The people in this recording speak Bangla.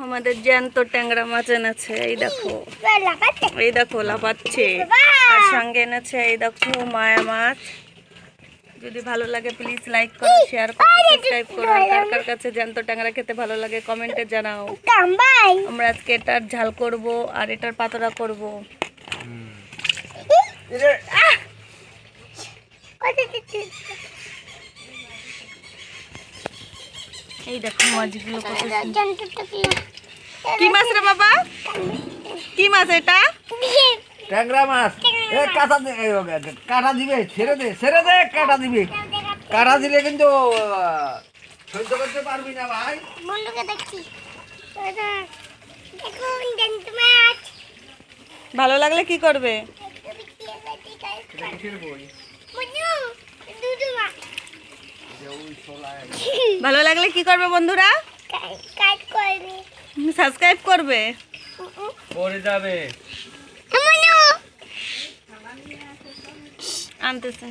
আমাদের জ্যান্ত ট্যাংরা মাছ এনেছে, এই দেখো লাফাচ্ছে। আর সঙ্গে এনেছে এই দেখো মায়া মাছ। যদি ভালো লাগে প্লিজ লাইক করো, শেয়ার করো, সাবস্ক্রাইব করো। কার কার কাছে জ্যান্ত ট্যাংরা খেতে ভালো লাগে কমেন্টে জানাও। আমরা আজকে এটার ঝাল করব আর এটার পাতোড়া করব। এই দেখো মাছগুলো কত সুন্দর। কি মাছ রে বাবা? কি মাছ এটা? ট্যাংরা মাছ। এ কাটা দিবে, ছেড়ে দে কাটা দিবে। কাটা দিলে কিন্তু সহ্য করতে পারবি না ভাই। ভালো লাগলে কি করবে? ভালো লাগলে কি করবে বন্ধুরা? সাবস্ক্রাইব করবে। করে যাবে আনতেছে।